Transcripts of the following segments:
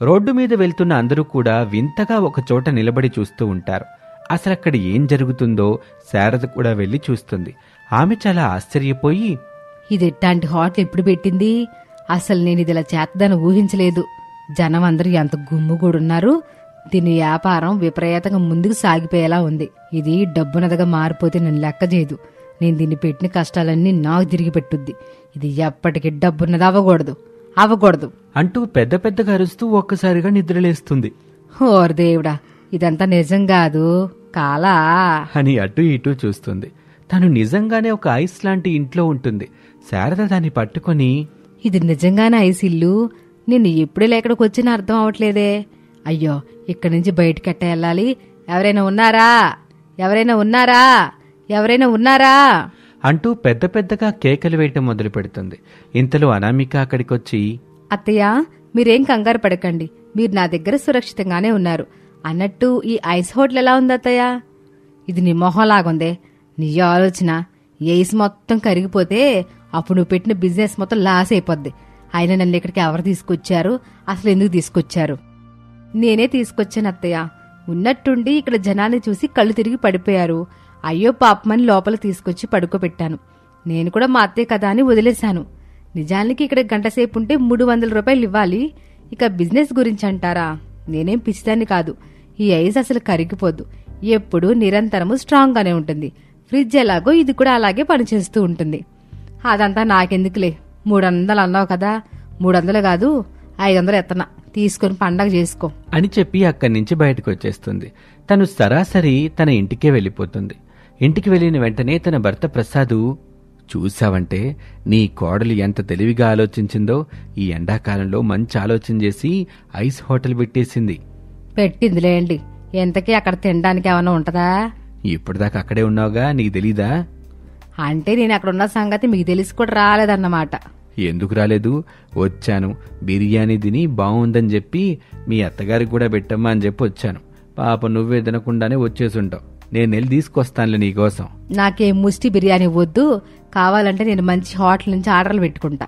Road మీద వెళ్తున్న అందరూ కూడా వింతగా ఒకచోట నిలబడి చూస్తూ ఉంటారు. అసలక్కడ ఏం జరుగుతుందో శారద కూడా వెళ్లి చూస్తుంది. ఆమె చాలా ఆశ్చర్యపోయి, ఇది ఎట్టాంటి హోటల్ ఎప్పుడు పెట్టింది? అసలు నేను ఇది ఇలా చేద్దాన్ని ఊహించలేదు. జనం అందరూ ఎంత గుమ్ముగూడున్నారు. దీని వ్యాపారం విపరీతంగా ముందుకు సాగిపోయేలా ఉంది. ఇది డబ్బునదగా మారిపోతే నన్ను లెక్క చేయదు. నేను దీన్ని పెట్టిన కష్టాలన్నీ నాకు తిరిగి పెట్టుద్ది. ఇది ఎప్పటికీ డబ్బున్నది అవ్వకూడదు అంటూ పెద్ద పెద్దగా అరుస్తూ ఒక్కసారిగా నిద్రలేస్తుంది. ఓర్ దేవుడా, ఇదంతా నిజం కాదు, కాలా అని అటు ఇటు చూస్తుంది. తను నిజంగానే ఒక ఐస్ లాంటి ఇంట్లో ఉంటుంది. శారద దాన్ని పట్టుకొని, ఇది నిజంగానే ఐస్ ఇల్లు. నిన్ను ఎప్పుడూ ఎక్కడికి వచ్చినా అర్థం అవట్లేదే. అయ్యో, ఇక్కడి నుంచి బయటకెట్ట వెళ్ళాలి? ఎవరైనా ఉన్నారా అంటూ పెద్ద పెద్దగా కేకలు వేయటం మొదలు పెడుతుంది. ఇంతలో అనామిక అక్కడికొచ్చి, అత్తయ్య, మీరేం కంగారు పడకండి. మీరు నా దగ్గర సురక్షితంగానే ఉన్నారు. అన్నట్టు ఈ ఐస్ హోటల్ ఎలా ఉంది అత్తయ్య? ఇది నీ మొహంలాగుందే. నీ ఆలోచన ఐస్ మొత్తం కరిగిపోతే అప్పుడు నువ్వు పెట్టిన బిజినెస్ మొత్తం లాస్ అయిపోద్ది. అయినా నన్ను ఇక్కడికి ఎవరు తీసుకొచ్చారు? అసలు ఎందుకు తీసుకొచ్చారు? నేనే తీసుకొచ్చాను అత్తయ్య. ఉన్నట్టుండి ఇక్కడ జనాన్ని చూసి కళ్ళు తిరిగి పడిపోయారు. అయ్యో పాపమని లోపల తీసుకొచ్చి పడుకోబెట్టాను. నేను కూడా మా అత్తయ్య కదా అని వదిలేశాను. నిజానికి ఇక్కడ గంటసేపు ఉంటే 300 రూపాయలు ఇవ్వాలి. ఇక బిజినెస్ గురించి అంటారా? నేనేం పిచ్చిదాన్ని కాదు. ఈ ఐస్ అసలు కరిగిపోద్దు. ఎప్పుడూ నిరంతరము స్ట్రాంగ్ గానే ఉంటుంది. ఫ్రిడ్జ్ ఎలాగో ఇది కూడా అలాగే పనిచేస్తూ ఉంటుంది. అదంతా నాకెందుకులే. 300 అన్నావు కదా, 300 కాదు 500 ఎత్తనా, తీసుకుని పండగ చేసుకో అని చెప్పి అక్కడి నుంచి బయటకు వచ్చేస్తుంది. తను సరాసరి తన ఇంటికే వెళ్ళిపోతుంది. ఇంటికి వెళ్లిన వెంటనే తన భర్త ప్రసాదు, చూసావంటే నీ కోడలు ఎంత తెలివిగా ఆలోచించిందో. ఈ ఎండాకాలంలో మంచి ఆలోచన చేసి ఐస్ హోటల్ పెట్టిందిలేండి. ఎంతకీ అక్కడ తినడానికి ఏమన్నా ఉంటదా? ఇప్పటిదాకా అక్కడే ఉన్నావుగా, నీకు తెలీదా? అంటే నేను అక్కడ ఉన్న సంగతి మీకు తెలిసి కూడా రాలేదన్నమాట. ఎందుకు రాలేదు? వచ్చాను, బిర్యానీ తిని బాగుందని చెప్పి మీ అత్తగారికి కూడా పెట్టమ్మా అని చెప్పి వచ్చాను. పాప నువ్వే తినకుండానే వచ్చేసుంటావు. నేను వెళ్ళి తీసుకొస్తానులే నీకోసం. నాకేం ముష్టి బిర్యానీ వద్దు. కావాలంటే నేను మంచి హోటల్ నుంచి ఆర్డర్లు పెట్టుకుంటా.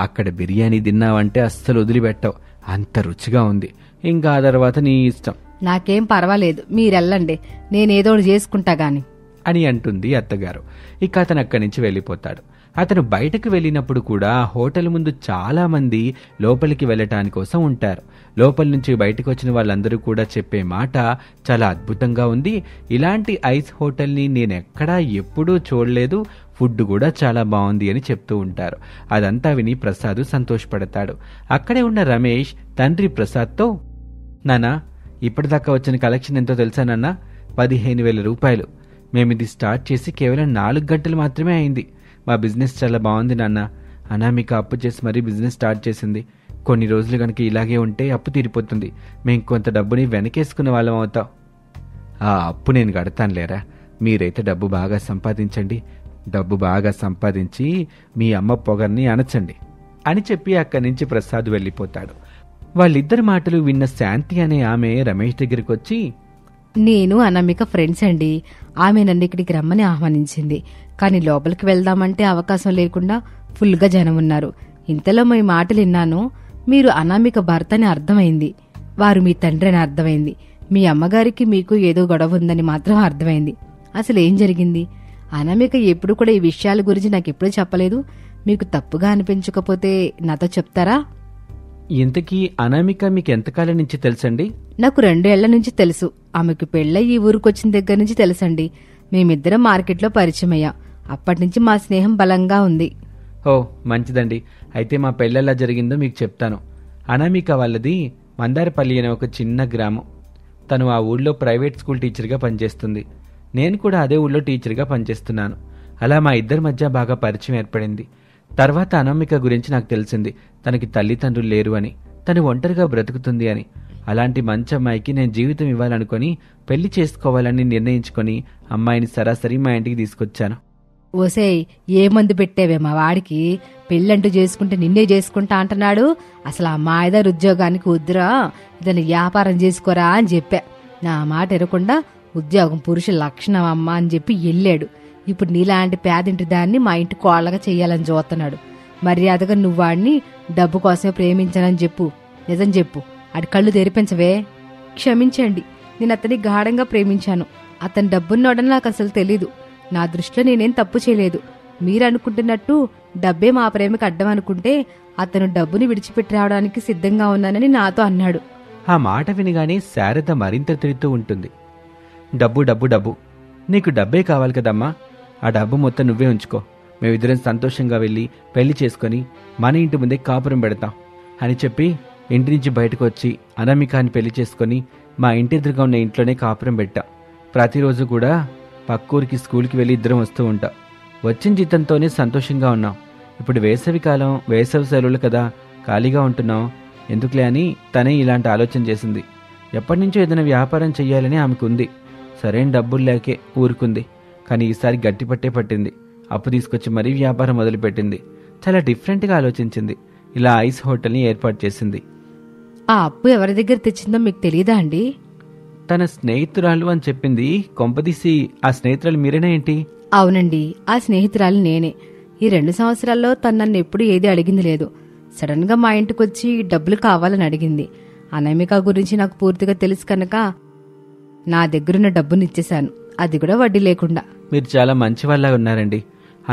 అక్కడ బిర్యానీ తిన్నావంటే అస్సలు వదిలిపెట్టావు, అంత రుచిగా ఉంది. ఇంకా ఆ తర్వాత నీ ఇష్టం. నాకేం పర్వాలేదు, మీరెళ్ళండి, నేనేదో చేసుకుంటా గాని అని అంటుంది అత్తగారు. ఇక అతను అక్కడి నుంచి వెళ్ళిపోతాడు. అతను బయటకు వెళ్ళినప్పుడు కూడా హోటల్ ముందు చాలా మంది లోపలికి వెళ్ళటాని కోసం ఉంటారు. లోపల నుంచి బయటకు వచ్చిన వాళ్ళందరూ కూడా చెప్పే మాట చాలా అద్భుతంగా ఉంది. ఇలాంటి ఐస్ హోటల్ని నేనెక్కడా ఎప్పుడూ చూడలేదు. ఫుడ్ కూడా చాలా బాగుంది అని చెప్తూ ఉంటారు. అదంతా విని ప్రసాద్ సంతోషపడతాడు. అక్కడే ఉన్న రమేష్ తండ్రి ప్రసాద్తో, నానా, ఇప్పటిదాకా వచ్చిన కలెక్షన్ ఎంతో తెలుసా నాన్న? 15,000 రూపాయలు. మేమిది స్టార్ట్ చేసి కేవలం 4 గంటలు మాత్రమే అయింది. మా బిజినెస్ చాలా బాగుంది నాన్న. అనామిక అప్పు చేసి మరీ బిజినెస్ స్టార్ట్ చేసింది. కొన్ని రోజులు కనుక ఇలాగే ఉంటే అప్పు తీరిపోతుంది. మేం కొంత డబ్బుని వెనకేసుకున్న వాళ్ళం అవుతాం. ఆ అప్పు నేను కడతానులేరా. మీరైతే డబ్బు బాగా సంపాదించండి. డబ్బు బాగా సంపాదించి మీ అమ్మ పొగర్ని అణచండి అని చెప్పి అక్కడి నుంచి ప్రసాద్ వెళ్ళిపోతాడు. వాళ్ళిద్దరి మాటలు విన్న శాంతి అనే ఆమె రమేష్ దగ్గరికి వచ్చి, నేను అనామిక ఫ్రెండ్స్ అండి. ఆమె నన్ను ఇక్కడికి రమ్మని ఆహ్వానించింది. కానీ లోపలికి వెళ్దామంటే అవకాశం లేకుండా ఫుల్గా జనం ఉన్నారు. ఇంతలో మీ మాటలు విన్నాను. మీరు అనామిక భర్త అని అర్థమైంది. వారు మీ తండ్రి అని అర్థమైంది. మీ అమ్మగారికి మీకు ఏదో గొడవ ఉందని మాత్రం అర్థమైంది. అసలు ఏం జరిగింది? అనామిక ఎప్పుడు కూడా ఈ విషయాల గురించి నాకెప్పుడూ చెప్పలేదు. మీకు తప్పుగా అనిపించకపోతే నాతో చెప్తారా? ఇంతకీ అనామిక మీకు ఎంతకాలం నుంచి తెలుసండి? నాకు 2 ఏళ్ల నుంచి తెలుసు. ఆమెకు పెళ్ళై ఈ ఊరికొచ్చిన దగ్గర నుంచి తెలుసండి. మేమిద్దరం మార్కెట్లో పరిచయం అయ్యాం. అప్పటినుంచి మా స్నేహం బలంగా ఉంది. ఓ మంచిదండి. అయితే మా పెళ్ళెలా జరిగిందో మీకు చెప్తాను. అనామిక వాళ్ళది మందారపల్లి అనే ఒక చిన్న గ్రామం. తను ఆ ఊళ్ళో ప్రైవేట్ స్కూల్ టీచర్గా పనిచేస్తుంది. నేను కూడా అదే ఊళ్ళో టీచర్గా పనిచేస్తున్నాను. అలా మా ఇద్దరి మధ్య బాగా పరిచయం ఏర్పడింది. తర్వాత అనామిక గురించి నాకు తెలిసింది. తనకి తల్లిదండ్రులు లేరు అని, తను ఒంటరిగా బ్రతుకుతుంది అని. అలాంటి మంచి అమ్మాయికి నేను జీవితం ఇవ్వాలనుకొని పెళ్లి చేసుకోవాలని నిర్ణయించుకొని అమ్మాయిని సరాసరి మా ఇంటికి తీసుకొచ్చాను. ఓసేయ్, ఏ మందు పెట్టేవే మా వాడికి? పెళ్ళంటూ చేసుకుంటే నిన్నే చేసుకుంటా అంటున్నాడు. అసలు ఆ మాయదారు ఉద్యోగానికి వద్దురా, ఇదని వ్యాపారం చేసుకోరా అని చెప్పా. నా మాట ఎరకుండా ఉద్యోగం పురుష లక్షణం అమ్మా అని చెప్పి వెళ్ళాడు. ఇప్పుడు నీలాంటి పేదింటి దాన్ని మా ఇంటి కోళ్ళగా చెయ్యాలని చూస్తున్నాడు. మర్యాదగా నువ్వు వాడిని డబ్బు కోసమే ప్రేమించానని చెప్పు. నిజం చెప్పు. అడి కళ్ళు తెరిపించవే. క్షమించండి, నేను అతన్ని గాఢంగా ప్రేమించాను. అతను డబ్బున్నోడని నాకు అసలు తెలీదు. నా దృష్టిలో నేనేం తప్పు చేయలేదు. మీరనుకుంటున్నట్టు డబ్బే మా ప్రేమకు అడ్డం అనుకుంటే అతను డబ్బుని విడిచిపెట్టి రావడానికి సిద్ధంగా ఉన్నానని నాతో అన్నాడు. ఆ మాట వినగానే శారద మరింత తిరుగుతూ ఉంటుంది. డబ్బు డబ్బు డబ్బు, నీకు డబ్బే కావాలి కదమ్మా, ఆ డబ్బు మొత్తం నువ్వే ఉంచుకో. మేమిద్దరం సంతోషంగా వెళ్ళి పెళ్లి చేసుకుని మన ఇంటి ముందే కాపురం పెడతాం అని చెప్పి ఇంటి నుంచి బయటకు వచ్చి అనామికాని పెళ్లి చేసుకుని మా ఇంటి ఎదురుగా ఉన్న ఇంట్లోనే కాపురం పెట్టాం. ప్రతిరోజు కూడా పక్కూరికి స్కూల్కి వెళ్ళి ఇద్దరం వస్తూ ఉంటాం. వచ్చిన జీతంతోనే సంతోషంగా ఉన్నాం. ఇప్పుడు వేసవికాలం, వేసవి సెలవులు కదా, ఖాళీగా ఉంటున్నాం. ఎందుకులే అని తనే ఇలాంటి ఆలోచన చేసింది. ఎప్పటి నుంచో ఏదైనా వ్యాపారం చెయ్యాలని ఆమెకుంది. సరైన డబ్బులు లేకే ఊరుకుంది. కానీ ఈసారి గట్టిపట్టే పట్టింది. అప్పు తీసుకొచ్చి మరీ వ్యాపారం మొదలుపెట్టింది. చాలా డిఫరెంట్గా ఆలోచించింది. ఇలా ఐస్ హోటల్ని ఏర్పాటు చేసింది. ఆ అప్పు ఎవరి దగ్గర తెచ్చిందో మీకు తెలియదా అండి? తన స్నేహితురాలు అని చెప్పింది. కొంపదీసి ఆ స్నేహితురాలు మీరేనా ఏంటి? అవునండి, ఆ స్నేహితురాలు నేనే. ఈ 2 సంవత్సరాల్లో తను నన్ను ఎప్పుడు ఏది అడిగింది లేదు. సడన్ గా మా ఇంటికొచ్చి డబ్బులు కావాలని అడిగింది. అనామిక గురించి నాకు పూర్తిగా తెలుసు కనుక నా దగ్గరున్న డబ్బుని ఇచ్చేశాను, అది కూడా వడ్డీ లేకుండా. మీరు చాలా మంచి వాళ్ళ ఉన్నారండి.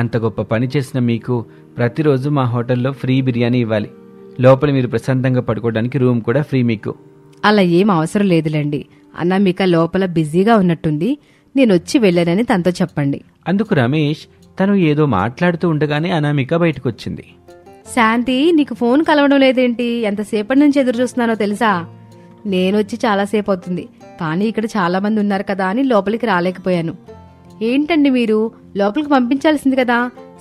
అంత గొప్ప పని చేసిన మీకు ప్రతిరోజు మా హోటల్లో ఫ్రీ బిర్యానీ ఇవ్వాలి. లోపల మీరు ప్రశాంతంగా పడుకోవడానికి రూమ్ కూడా ఫ్రీ మీకు. అలా ఏం అవసరం లేదులేండి. అనామిక లోపల బిజీగా ఉన్నట్టుంది, నేను వచ్చి వెళ్ళానని తనతో చెప్పండి. అందుకు రమేష్ తను ఏదో మాట్లాడుతూ ఉండగానే అనామిక బయటకొచ్చింది. శాంతి, నీకు ఫోన్ కలవడం లేదేంటి? ఎంతసేపటి నుంచి ఎదురు చూస్తున్నానో తెలుసా? నేనొచ్చి చాలాసేపు అవుతుంది, కానీ ఇక్కడ చాలా మంది ఉన్నారు కదా అని లోపలికి రాలేకపోయాను. ఏంటండి మీరు, లోపలికి పంపించాల్సింది కదా.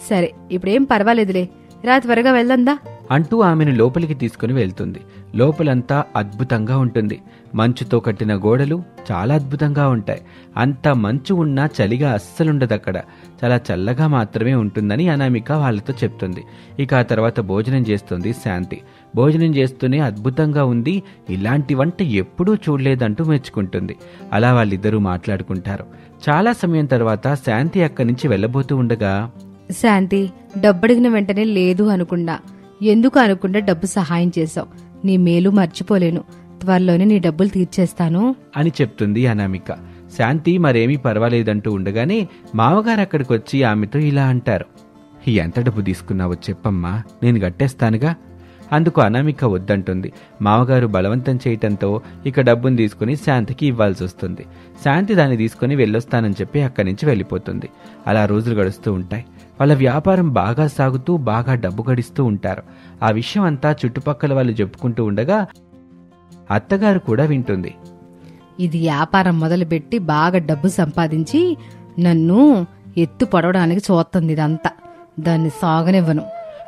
సరే, ఇప్పుడేం పర్వాలేదులే, రా త్వరగా వెళ్దాందా అంటూ ఆమెను లోపలికి తీసుకుని వెళ్తుంది. లోపలంతా అద్భుతంగా ఉంటుంది. మంచుతో కట్టిన గోడలు చాలా అద్భుతంగా ఉంటాయి. అంత మంచు ఉన్నా చలిగా అస్సలుండదక్కడ. చాలా చల్లగా మాత్రమే ఉంటుందని అనామిక వాళ్ళతో చెప్తుంది. ఇక ఆ తర్వాత భోజనం చేస్తుంది శాంతి. భోజనం చేస్తూనే అద్భుతంగా ఉంది, ఇలాంటి వంట ఎప్పుడూ చూడలేదంటూ మెచ్చుకుంటుంది. అలా వాళ్ళిద్దరూ మాట్లాడుకుంటారు. చాలా సమయం తర్వాత శాంతి అక్కడి నుంచి వెళ్ళబోతూ ఉండగా, శాంతి, డబ్బడిగిన వెంటనే లేదు అనుకుండా, ఎందుకు అనుకుండా డబ్బు సహాయం చేశావు. నీ మేలు మర్చిపోలేను. త్వరలోనే నీ డబ్బులు తీర్చేస్తాను అని చెప్తుంది అనామిక. శాంతి మరేమీ పర్వాలేదంటూ ఉండగానే మామగారు అక్కడికొచ్చి ఆమెతో ఇలా అంటారు. ఎంత డబ్బు తీసుకున్నావో చెప్పమ్మా, నేను కట్టేస్తానుగా. అందుకు అనామిక వద్దంటుంది. మామగారు బలవంతం చేయటంతో ఇక డబ్బును తీసుకుని శాంతికి ఇవ్వాల్సి వస్తుంది. శాంతి దాన్ని తీసుకుని వెళ్ళొస్తానని చెప్పి అక్కడి నుంచి వెళ్ళిపోతుంది. అలా రోజులు గడుస్తూ ఉంటాయి. వాళ్ళ వ్యాపారం బాగా సాగుతూ బాగా డబ్బు గడిస్తూ ఉంటారు. ఆ విషయం అంతా చుట్టుపక్కల వాళ్ళు చెప్పుకుంటూ ఉండగా అత్తగారు కూడా వింటుంది. ఇది వ్యాపారం మొదలుపెట్టి బాగా డబ్బు సంపాదించి నన్ను ఎత్తు పడవడానికి చూస్తుంది ఇదంతా, దాన్ని సాగనివ్వను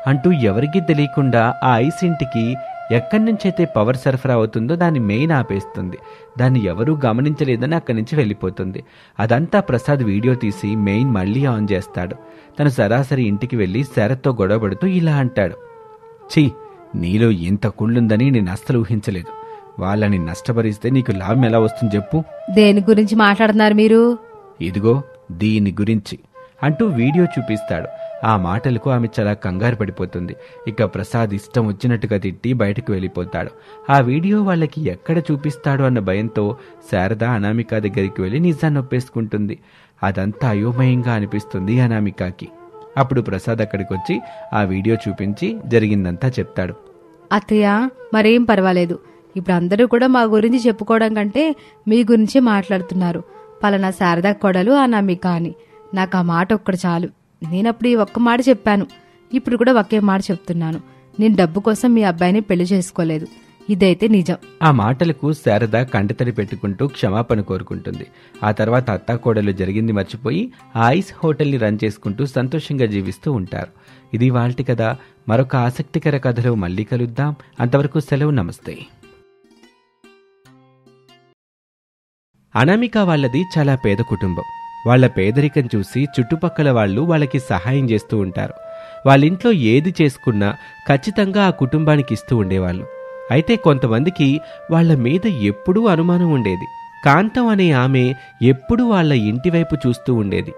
అంటూ ఎవరికీ తెలియకుండా ఆ ఐస్ ఇంటికి ఎక్కడి నుంచైతే పవర్ సరఫరా అవుతుందో దాన్ని మెయిన్ ఆపేస్తుంది. దాన్ని ఎవరూ గమనించలేదని అక్కడి నుంచి వెళ్ళిపోతుంది. అదంతా ప్రసాద్ వీడియో తీసి మెయిన్ మళ్లీ ఆన్ చేస్తాడు. తను సరాసరి ఇంటికి వెళ్లి శరత్తో గొడవపడుతూ ఇలా అంటాడు. ఛీ, నీలో ఇంత కుళ్ళుందని నేను అస్సలు ఊహించలేదు. వాళ్ళని నష్టపరిస్తే నీకు లాభం ఎలా వస్తుంది చెప్పు. దేని గురించి మాట్లాడుతున్నారు మీరు? ఇదిగో దీని గురించి అంటూ వీడియో చూపిస్తాడు. ఆ మాటలకు ఆమె చాలా కంగారు పడిపోతుంది. ఇక ప్రసాద్ ఇష్టం వచ్చినట్టుగా తిట్టి బయటకు వెళ్ళిపోతాడు. ఆ వీడియో వాళ్ళకి ఎక్కడ చూపిస్తాడు అన్న భయంతో శారద అనామిక దగ్గరికి వెళ్ళి నిజాన్ని ఒప్పేసుకుంటుంది. అదంతా అయోమయంగా అనిపిస్తుంది అనామికకి. అప్పుడు ప్రసాద్ అక్కడికి వచ్చి ఆ వీడియో చూపించి జరిగిందంతా చెప్తాడు. అత్తయ్య, మరేం పర్వాలేదు. ఇప్పుడు అందరూ కూడా మా గురించి చెప్పుకోవడం కంటే మీ గురించే మాట్లాడుతున్నారు. పలానా శారదా కోడలు అనామిక అని. నాకు ఆ మాట ఒక్కడు చాలు. నేనప్పుడు ఈ ఒక్క మాట చెప్పాను, ఇప్పుడు కూడా ఒకే మాట చెప్తున్నాను. నేను డబ్బు కోసం మీ అబ్బాయిని పెళ్లి చేసుకోలేదు, ఇదైతే నిజం. ఆ మాటలకు శారద కంటతడి పెట్టుకుంటూ క్షమాపణ కోరుకుంటుంది. ఆ తర్వాత అత్తాకోడలు జరిగింది మర్చిపోయి ఆ ఐస్ హోటల్ని రన్ చేసుకుంటూ సంతోషంగా జీవిస్తూ ఉంటారు. ఇది వాల్టి కథ. మరొక ఆసక్తికర కథలో మళ్ళీ కలుద్దాం. అంతవరకు సెలవు, నమస్తే. అనామిక వాళ్ళది చాలా పేద కుటుంబం. వాళ్ల పేదరికం చూసి చుట్టుపక్కల వాళ్ళు వాళ్ళకి సహాయం చేస్తూ ఉంటారు. వాళ్ళింట్లో ఏది చేసుకున్నా ఖచ్చితంగా ఆ కుటుంబానికి ఇస్తూ ఉండేవాళ్ళు. అయితే కొంతమందికి వాళ్ల మీద ఎప్పుడూ అనుమానం ఉండేది. కాంతం అనే ఆమె ఎప్పుడూ వాళ్ల ఇంటివైపు చూస్తూ ఉండేది.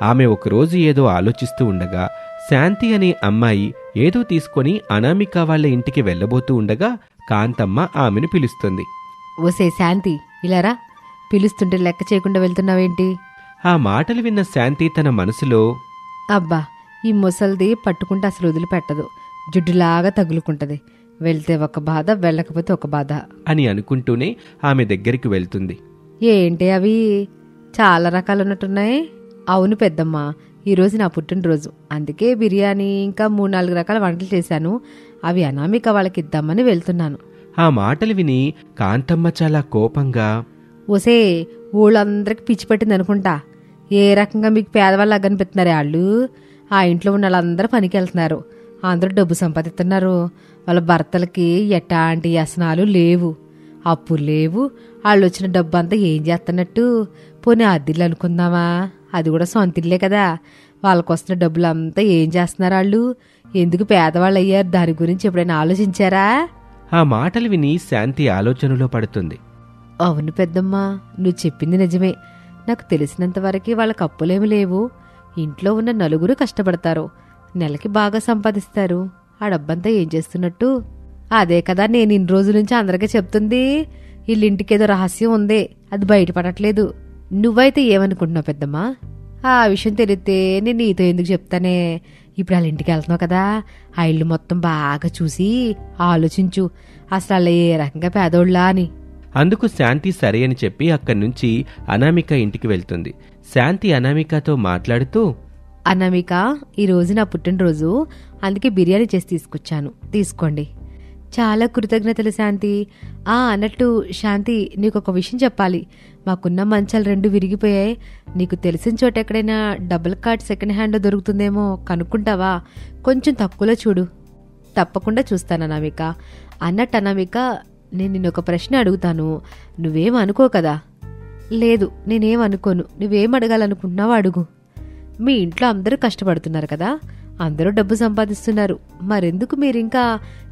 ఆమె ఒకరోజు ఏదో ఆలోచిస్తూ ఉండగా శాంతి అనే అమ్మాయి ఏదో తీసుకొని అనామిక వాళ్ల ఇంటికి వెళ్లబోతూ ఉండగా కాంతమ్మ ఆమెను పిలుస్తుంది. ఓసే శాంతి, ఇలారా. పిలుస్తుంటే లెక్క చేయకుండా వెళ్తున్నావేంటి? ఆ మాటలు విన్న శాంతి తన మనసులో, అబ్బా, ఈ ముసల్ది పట్టుకుంటే అసలు వదిలిపెట్టదు, జుడ్డులాగా తగులుకుంటది. వెళ్తే ఒక బాధ, వెళ్ళకపోతే ఒక బాధ అని అనుకుంటూనే ఆమె దగ్గరికి వెళ్తుంది. ఏంటి అవి చాలా రకాలున్నట్టున్నాయి? అవును పెద్దమ్మ, ఈరోజు నా పుట్టినరోజు, అందుకే బిర్యానీ ఇంకా 3-4 రకాల వంటలు చేశాను. అవి అనామిక వాళ్ళకి ఇద్దామని వెళ్తున్నాను. ఆ మాటలు విని కాంతమ్మ చాలా కోపంగా, ఓసే, ఊళ్ళందరికి పిచ్చి పట్టింది అనుకుంటా. ఏ రకంగా మీకు పేదవాళ్ళు కనిపిస్తున్నారే వాళ్ళు? ఆ ఇంట్లో ఉన్న వాళ్ళందరూ పనికి వెళ్తున్నారు, అందరూ డబ్బు సంపాదిస్తున్నారు. వాళ్ళ భర్తలకి ఎట్లాంటి వ్యసనాలు లేవు, అప్పులు లేవు. వాళ్ళు వచ్చిన డబ్బు అంతా ఏం చేస్తున్నట్టు? పోనీ అద్దిల్లు అనుకుందామా? అది కూడా సొంత ఇల్లే కదా. వాళ్ళకు వస్తున్న డబ్బులంతా ఏం చేస్తున్నారు వాళ్ళు? ఎందుకు పేదవాళ్ళు అయ్యారు? దాని గురించి ఎప్పుడైనా ఆలోచించారా? ఆ మాటలు విని శాంతి ఆలోచనలో పడుతుంది. అవును పెద్దమ్మా, నువ్వు చెప్పింది నిజమే. నాకు తెలిసినంత వరకు వాళ్ళకి అప్పులేమి లేవు. ఇంట్లో ఉన్న నలుగురు కష్టపడతారు, నెలకి బాగా సంపాదిస్తారు. ఆ డబ్బంతా ఏం చేస్తున్నట్టు? అదే కదా నేను ఇన్ని రోజుల నుంచి అందరికీ చెప్తుంది. వీళ్ళింటికేదో రహస్యం ఉంది, అది బయటపడట్లేదు. నువ్వైతే ఏమనుకుంటున్నావు పెద్దమ్మా? ఆ విషయం తెలిస్తే నేను నీతో ఎందుకు చెప్తానే? ఇప్పుడు వాళ్ళ ఇంటికి వెళ్తున్నావు కదా, ఆ ఇల్లు మొత్తం బాగా చూసి ఆలోచించు, అసలు వాళ్ళ ఏ రకంగా పేదోళ్ళా అని. అందుకు శాంతి సరే అని చెప్పి అక్కడి నుంచి అనామిక ఇంటికి వెళ్తుంది. శాంతి అనామికతో మాట్లాడుతూ, అనామిక, ఈరోజు నా పుట్టినరోజు, అందుకే బిర్యానీ చేసి తీసుకొచ్చాను, తీసుకోండి. చాలా కృతజ్ఞతలు శాంతి. అన్నట్టు శాంతి, నీకొక విషయం చెప్పాలి. మాకున్న మంచాలు 2 విరిగిపోయాయి. నీకు తెలిసిన చోట ఎక్కడైనా డబుల్ కార్డ్ సెకండ్ హ్యాండ్ దొరుకుతుందేమో కనుక్కుంటావా? కొంచెం తక్కువలో చూడు. తప్పకుండా చూస్తాను అనామిక. అన్నట్టు అనామిక, నేను నిన్నొక ప్రశ్న అడుగుతాను, నువ్వేం అనుకో కదా? లేదు, నేనేం అనుకోను. నువ్వేం అడగాలనుకుంటున్నావో అడుగు. మీ ఇంట్లో అందరూ కష్టపడుతున్నారు కదా, అందరూ డబ్బు సంపాదిస్తున్నారు, మరెందుకు మీరింకా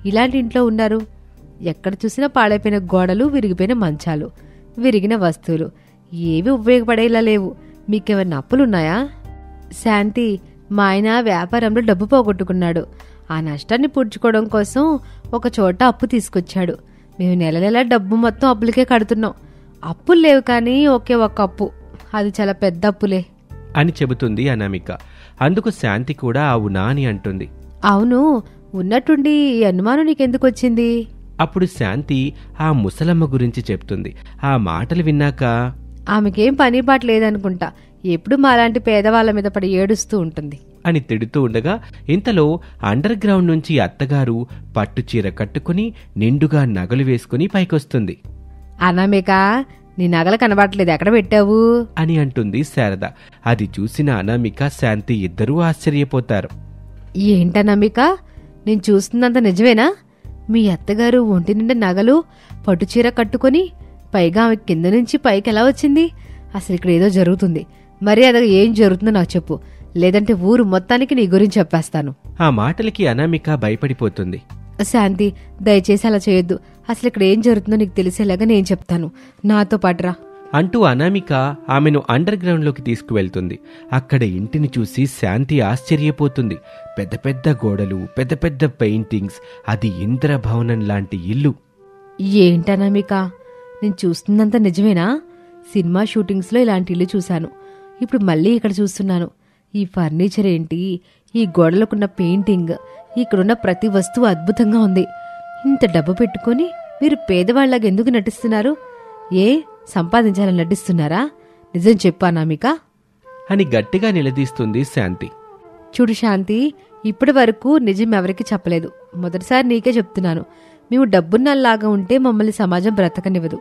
ఇలాంటి ఇంట్లో ఉన్నారు? ఎక్కడ చూసినా పాడైపోయిన గోడలు, విరిగిపోయిన మంచాలు, విరిగిన వస్తువులు, ఏవి ఉపయోగపడేలా లేవు. మీకేమైనా అప్పులున్నాయా? శాంతి, మా ఆయన వ్యాపారంలో డబ్బు పోగొట్టుకున్నాడు. ఆ నష్టాన్ని పూడ్చుకోవడం కోసం ఒక చోట అప్పు తీసుకొచ్చాడు. మేము నెల నెల డబ్బు మొత్తం అప్పులకే కడుతున్నాం. అప్పులు లేవు కానీ ఒకే ఒక్క అప్పు, అది చాలా పెద్ద అప్పులే అని చెబుతుంది అనామిక. అందుకు శాంతి కూడా అవునా అని అంటుంది. అవును, ఉన్నట్టుండి ఈ అనుమానం నీకెందుకు వచ్చింది? అప్పుడు శాంతి ఆ ముసలమ్మ గురించి చెప్తుంది. ఆ మాటలు విన్నాక, ఆమెకేం పని పాట లేదనుకుంటా, ఎప్పుడు మాలాంటి పేదవాళ్ల మీద పడి ఏడుస్తూ ఉంటుంది అని తిడుతూ ఉండగా ఇంతలో అండర్ గ్రౌండ్ నుంచి అత్తగారు పట్టుచీర కట్టుకుని నిండుగా నగలు వేసుకుని పైకొస్తుంది. అనామిక, నీ నగలు కనబడట్లేదు, ఎక్కడ పెట్టావు అని అంటుంది శారద. అది చూసిన అనామిక, శాంతి ఇద్దరూ ఆశ్చర్యపోతారు. ఏంటనామిక, నేను చూస్తున్నంత నిజమేనా? మీ అత్తగారు ఒంటి నిండా నగలు, పట్టుచీర కట్టుకొని, పైగా ఆమె కింద నుంచి పైకి ఎలా వచ్చింది? అసలు ఇక్కడ ఏదో జరుగుతుంది. మరి అది ఏం జరుగుతుందో నాకు చెప్పు, లేదంటే ఊరు మొత్తానికి నీ గురించి చెప్పేస్తాను. ఆ మాటలకి అనామిక భయపడిపోతుంది. శాంతి, దయచేసి అలా చేయొద్దు. అసలు ఇక్కడ ఏం జరుగుతుందో నీకు తెలిసేలాగా నేను చెప్తాను, నాతో పాటురా అంటూ అనామిక ఆమెను అండర్ గ్రౌండ్ లోకి తీసుకువెళ్తుంది. అక్కడ ఇంటిని చూసి శాంతి ఆశ్చర్యపోతుంది. పెద్ద పెద్ద గోడలు, పెద్ద పెద్ద పెయింటింగ్స్, అది ఇంద్రభవనం లాంటి ఇల్లు. ఏంటనామిక, నేను చూస్తున్నంత నిజమేనా? సినిమా షూటింగ్స్లో ఇలాంటి ఇల్లు చూశాను, ఇప్పుడు మళ్ళీ ఇక్కడ చూస్తున్నాను. ఈ ఫర్నిచర్ ఏంటి, ఈ గోడలకున్న పెయింటింగ్, ఇక్కడున్న ప్రతి వస్తువు అద్భుతంగా ఉంది. ఇంత డబ్బు పెట్టుకుని మీరు పేదవాళ్లాగా ఎందుకు నటిస్తున్నారు? ఏ సంపాదించాలని నటిస్తున్నారా? నిజం చెప్పు అనామిక అని గట్టిగా నిలదీస్తుంది శాంతి. చూడు శాంతి, ఇప్పటి వరకు నిజం ఎవరికి చెప్పలేదు, మొదటిసారి నీకే చెప్తున్నాను. మేము డబ్బున్నల్లాగా ఉంటే మమ్మల్ని సమాజం బ్రతకనివ్వదు.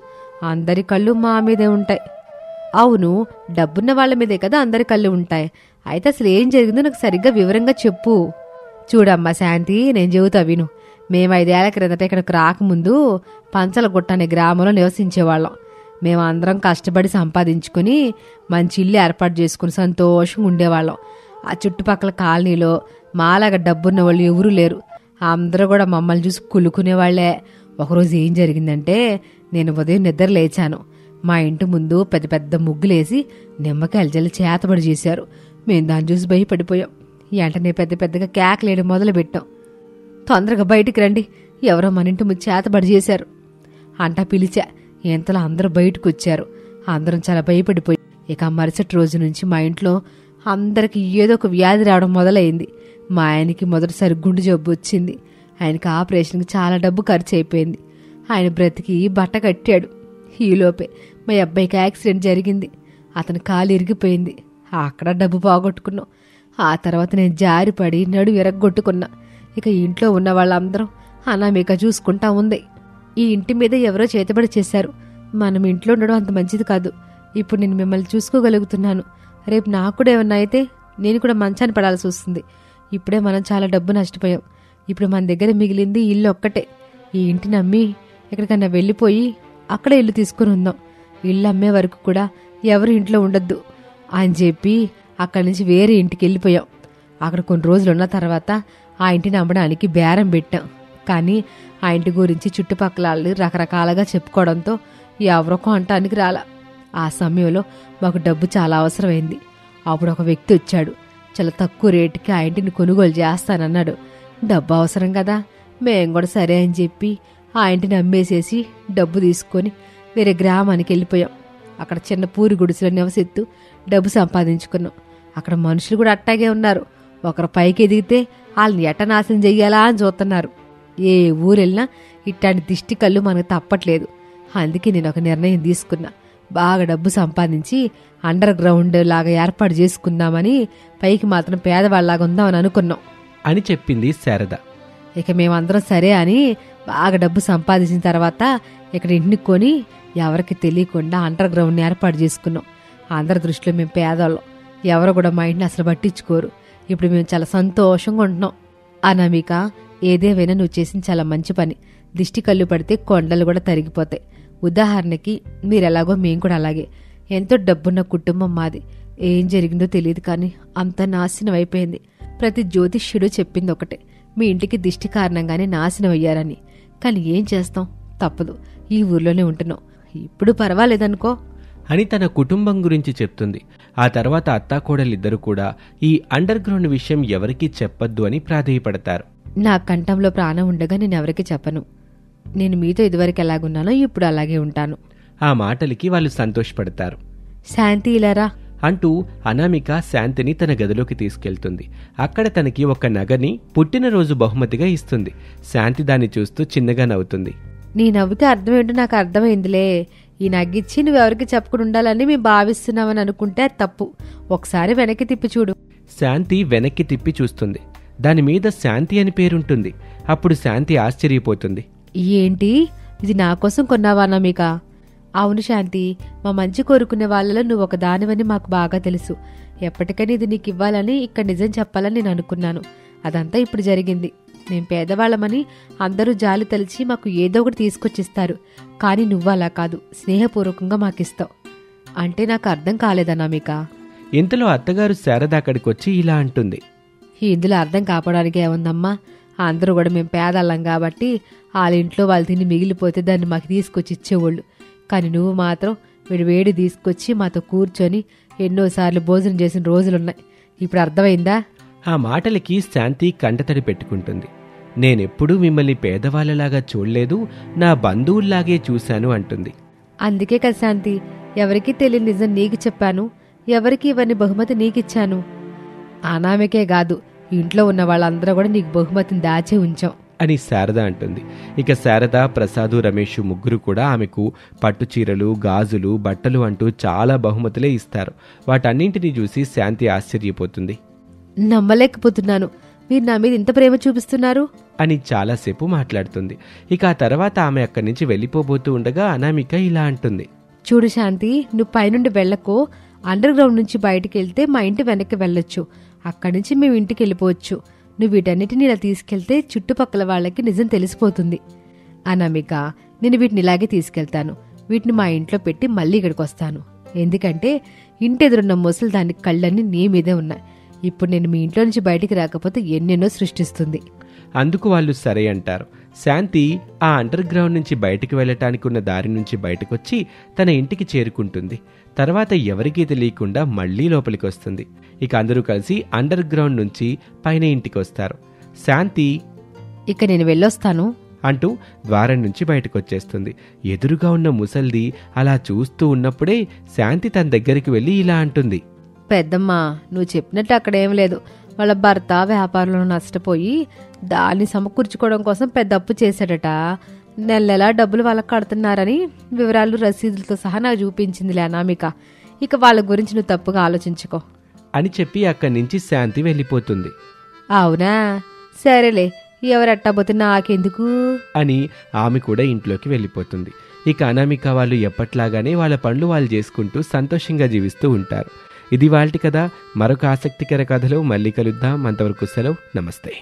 అందరి కళ్ళు మా మీదే ఉంటాయి. అవును, డబ్బున్న వాళ్ల మీదే కదా అందరి కళ్ళు ఉంటాయి. అయితే అసలు ఏం జరిగిందో నాకు సరిగ్గా వివరంగా చెప్పు. చూడమ్మా శాంతి, నేను చెబుతా విను. మేము 5 ఏళ్ల క్రిందట ఇక్కడికి రాకముందు పంచలగుట్ట అనే గ్రామంలో నివసించేవాళ్ళం. మేమందరం కష్టపడి సంపాదించుకుని మంచి ఇల్లు ఏర్పాటు చేసుకుని సంతోషంగా ఉండేవాళ్ళం. ఆ చుట్టుపక్కల కాలనీలో మాలాగా డబ్బున్న వాళ్ళు ఎవరూ లేరు. అందరూ కూడా మమ్మల్ని చూసి కులుకునేవాళ్లే. ఒకరోజు ఏం జరిగిందంటే, నేను ఉదయం నిద్ర లేచాను. మా ఇంటి ముందు పెద్ద పెద్ద ముగ్గులేసి నిమ్మకాయల జల్లి చేతబడి చేశారు. మేము దాన్ని చూసి భయపడిపోయాం. వెంటనే పెద్ద పెద్దగా కేకలేయడం మొదలుపెట్టాం. తొందరగా బయటికి రండి, ఎవరో మన ఇంటి ముందు చేతబడి చేశారు అంటా పిలిచా. ఎంతలో అందరూ బయటకు వచ్చారు. అందరం చాలా భయపడిపోయి ఇక మరుసటి రోజు నుంచి మా ఇంట్లో అందరికి ఏదో ఒక వ్యాధి రావడం మొదలైంది. మా ఆయనకి మొదటిసారి గుండె జబ్బు వచ్చింది. ఆయనకి ఆపరేషన్కి చాలా డబ్బు ఖర్చు అయిపోయింది. ఆయన బ్రతికి బట్ట కట్టాడు. ఈలోపే మా అబ్బాయికి యాక్సిడెంట్ జరిగింది. అతని కాలు ఇరిగిపోయింది. అక్కడ డబ్బు పోగొట్టుకున్నాం. ఆ తర్వాత నేను జారిపడి నడు విరగ్గొట్టుకున్నా. ఇక ఇంట్లో ఉన్న వాళ్ళందరం అనామిక చూసుకుంటా ఉంది. ఈ ఇంటి మీద ఎవరో చేతబడి చేశారు. మనం ఇంట్లో ఉండడం అంత మంచిది కాదు. ఇప్పుడు నేను మిమ్మల్ని చూసుకోగలుగుతున్నాను. రేపు నాకు కూడా ఏమన్నా అయితే నేను కూడా మంచాన్ని పడాల్సి వస్తుంది. ఇప్పుడే మనం చాలా డబ్బు నష్టపోయాం. ఇప్పుడు మన దగ్గర మిగిలింది ఇల్లు ఒక్కటే. ఈ ఇంటిని అమ్మి ఎక్కడికన్నా వెళ్ళిపోయి అక్కడే ఇల్లు తీసుకుని ఉందాం. ఇల్లు అమ్మే వరకు కూడా ఎవరు ఇంట్లో ఉండొద్దు అని చెప్పి అక్కడి నుంచి వేరే ఇంటికి వెళ్ళిపోయాం. అక్కడ కొన్ని రోజులు ఉన్న తర్వాత ఆ ఇంటిని అమ్మడానికి బేరం పెట్టాం. కానీ ఆ ఇంటి గురించి చుట్టుపక్కల వాళ్ళు రకరకాలుగా చెప్పుకోవడంతో ఎవరో కొనటానికి రాలా. ఆ సమయంలో మాకు డబ్బు చాలా అవసరమైంది. అప్పుడు ఒక వ్యక్తి వచ్చాడు. చాలా తక్కువ రేటుకి ఆ ఇంటిని కొనుగోలు చేస్తానన్నాడు. డబ్బు అవసరం కదా, మేం కూడా సరే అని చెప్పి ఆ ఇంటిని అమ్మేసేసి డబ్బు తీసుకొని వేరే గ్రామానికి వెళ్ళిపోయాం. అక్కడ చిన్న పూరి గుడిసెలో నివసిస్తూ డబ్బు సంపాదించుకున్నాం. అక్కడ మనుషులు కూడా అట్టాగే ఉన్నారు. ఒకరు పైకి ఎదిగితే వాళ్ళని ఎట్ట నాశనం చెయ్యాలా అని చూస్తున్నారు. ఏ ఊరెళ్ళినా ఇట్లాంటి దిష్టి కళ్ళు మనకు తప్పట్లేదు. అందుకే నేను ఒక నిర్ణయం తీసుకున్నా. బాగా డబ్బు సంపాదించి అండర్ గ్రౌండ్ లాగా ఏర్పాటు చేసుకుందామని, పైకి మాత్రం పేదవాళ్ళలాగా ఉందామని అనుకున్నాం అని చెప్పింది శారద. ఇక మేమందరం సరే అని బాగా డబ్బు సంపాదించిన తర్వాత ఇక్కడ ఇంటిని కొని ఎవరికి తెలియకుండా అండర్ గ్రౌండ్ని ఏర్పాటు చేసుకున్నాం. అందరి దృష్టిలో మేము పేదవాళ్ళం. ఎవరు కూడా మా ఇంటిని అసలు పట్టించుకోరు. ఇప్పుడు మేము చాలా సంతోషంగా ఉంటున్నాం. అనామిక, ఏదేవైనా నువ్వు చేసిన చాలా మంచి పని. దిష్టి కళ్ళు పడితే కొండలు కూడా తరిగిపోతాయి. ఉదాహరణకి మీరెలాగో మేము కూడా అలాగే. ఎంతో డబ్బున్న కుటుంబం మాది. ఏం జరిగిందో తెలియదు కానీ అంత నాశనం అయిపోయింది. ప్రతి జ్యోతిష్యుడు చెప్పింది ఒకటే, మీ ఇంటికి దిష్టి కారణంగానే నాశనం అయ్యారని. కానీ ఏం చేస్తాం, తప్పదు. ఈ ఊర్లోనే ఉంటున్నాం. ఇప్పుడు పర్వాలేదనుకో అని తన కుటుంబం గురించి చెప్తుంది. ఆ తర్వాత అత్తాకోడలిద్దరూ కూడా ఈ అండర్ గ్రౌండ్ విషయం ఎవరికీ చెప్పొద్దు అని ప్రాధేయపడతారు. నా కంఠంలో ప్రాణం ఉండగా నేను ఎవరికి చెప్పను. నేను మీతో ఇదివరకు ఎలాగున్నానో ఇప్పుడు అలాగే ఉంటాను. ఆ మాటలకి వాళ్ళు సంతోషపడతారు. శాంతి ఇలారా అంటూ అనామిక శాంతిని తన గదిలోకి తీసుకెళ్తుంది. అక్కడ తనకి ఒక నగని పుట్టినరోజు బహుమతిగా ఇస్తుంది. శాంతి దాన్ని చూస్తూ చిన్నగా నవ్వుతుంది. నీ నవ్వుకి అర్థమేంటో నాకు అర్థమైందిలే. ఈ నగ్గిచ్చి నువ్వెవరికి చెప్పకుండా ఉండాలని మేము భావిస్తున్నామని అనుకుంటే అది తప్పు. ఒకసారి వెనక్కి తిప్పి చూడు. శాంతి వెనక్కి తిప్పి చూస్తుంది. దానిమీద శాంతి అని పేరుంటుంది. అప్పుడు శాంతి ఆశ్చర్యపోతుంది. ఏంటి, ఇది నా కోసం కొన్నావా అనామిక? అవును శాంతి, మా మంచి కోరుకునే వాళ్ళలో నువ్వు ఒక దానివని మాకు బాగా తెలుసు. ఎప్పటికైనా ఇది నీకు ఇవ్వాలని, ఇక్కడ నిజం చెప్పాలని నేను అనుకున్నాను. అదంతా ఇప్పుడు జరిగింది. మేం పేదవాళ్ళమని అందరూ జాలి తలిచి మాకు ఏదో ఒకటి తీసుకొచ్చిస్తారు. కానీ నువ్వు అలా కాదు, స్నేహపూర్వకంగా మాకిస్తావు అంటే నాకు అర్థం కాలేదనామిక. ఇంతలో అత్తగారు శారద అక్కడికొచ్చి ఇలా అంటుంది. ఇందులో అర్థం కాపాడానికి ఏముందమ్మా, అందరూ కూడా మేము పేదళ్ళం కాబట్టి వాళ్ళ ఇంట్లో వాళ్ళు తిని మిగిలిపోతే దాన్ని మాకు తీసుకొచ్చి ఇచ్చేవాళ్ళు. కానీ నువ్వు మాత్రం వేడి తీసుకొచ్చి మాతో కూర్చొని ఎన్నోసార్లు భోజనం చేసిన రోజులున్నాయి. ఇప్పుడు అర్థమైందా? ఆ మాటలకి శాంతి కంటతడి పెట్టుకుంటుంది. నేనెప్పుడూ మిమ్మల్ని పేదవాళ్ళలాగా చూడలేదు, నా బంధువుల్లాగే చూశాను అంటుంది. అందుకే కదా శాంతి, ఎవరికీ తెలియని నిజం నీకు చెప్పాను. ఎవరికి ఇవన్నీ బహుమతి నీకిచ్చాను. అనామికే కాదు, ఇంట్లో ఉన్న వాళ్ళందరూ కూడా నీకు బహుమతిని దాచే ఉంచాం అని శారద అంటుంది. ఇక శారద, ప్రసాదు, రమేష్ ముగ్గురు కూడా ఆమెకు పట్టుచీరలు, గాజులు, బట్టలు అంటూ చాలా బహుమతులే ఇస్తారు. వాటన్నింటినీ చూసి శాంతి ఆశ్చర్యపోతుంది. నమ్మలేకపోతున్నాను, మీరు నా మీద ఇంత ప్రేమ చూపిస్తున్నారు అని చాలాసేపు మాట్లాడుతుంది. ఇక ఆ తర్వాత ఆమె అక్కడి నుంచి వెళ్ళిపోబోతూ ఉండగా అనామిక ఇలా అంటుంది. చూడు శాంతి, నువ్వు పైనుండి వెళ్ళకో. అండర్ గ్రౌండ్ నుంచి బయటికి వెళ్తే మా ఇంటి వెనక్కి వెళ్ళొచ్చు. అక్కడి నుంచి మేము ఇంటికి వెళ్ళిపోవచ్చు. నువ్వు వీటన్నిటిని ఇలా తీసుకెళ్తే చుట్టుపక్కల వాళ్ళకి నిజం తెలిసిపోతుంది. అనామిక, నేను వీటిని ఇలాగే తీసుకెళ్తాను. వీటిని మా ఇంట్లో పెట్టి మళ్ళీ ఇక్కడికి వస్తాను. ఎందుకంటే ఇంటి ఎదురున్న ముసలి దాని కళ్ళన్నీ నీ మీదే ఉన్నాయి. ఇప్పుడు నేను మీ ఇంట్లో నుంచి బయటికి రాకపోతే ఎన్నెన్నో సృష్టిస్తుంది. అందుకు వాళ్ళు సరే అంటారు. శాంతి ఆ అండర్ గ్రౌండ్ నుంచి బయటికి వెళ్ళటానికి ఉన్న దారి నుంచి బయటకొచ్చి తన ఇంటికి చేరుకుంటుంది. తర్వాత ఎవరికీ తెలియకుండా మళ్లీ లోపలికి వస్తుంది. ఇక అందరూ కలిసి అండర్ గ్రౌండ్ నుంచి పైన ఇంటికి వస్తారు. శాంతి, ఇక నేను వెళ్ళొస్తాను అంటూ ద్వారం నుంచి బయటకొచ్చేస్తుంది. ఎదురుగా ఉన్న ముసల్ది అలా చూస్తూ ఉన్నప్పుడే శాంతి తన దగ్గరికి వెళ్ళి ఇలా అంటుంది. పెద్దమ్మా, నువ్వు చెప్పినట్టు అక్కడేం లేదు. వాళ్ళ భర్త వ్యాపారంలో నష్టపోయి దాన్ని సమకూర్చుకోవడం కోసం పెద్ద అప్పు చేశాడట. నెలలా డబ్బులు వాళ్ళకి కడుతున్నారని వివరాలు రసీదులతో సహా నాకు చూపించిందిలే అనామిక. ఇక వాళ్ళ గురించి నువ్వు తప్పుగా ఆలోచించుకో అని చెప్పి అక్కడి నుంచి శాంతి వెళ్ళిపోతుంది. అవునా, సరేలే, ఎవరెట్టబోతే నాకెందుకు అని ఆమె కూడా ఇంట్లోకి వెళ్ళిపోతుంది. ఇక అనామిక వాళ్ళు ఎప్పట్లాగానే వాళ్ళ పనులు వాళ్ళు చేసుకుంటూ సంతోషంగా జీవిస్తూ ఉంటారు. ఇది వాళ్ళ కథ. మరొక ఆసక్తికర కథలో మళ్ళీ కలుద్దాం. అంతవరకు సెలవు. నమస్తే.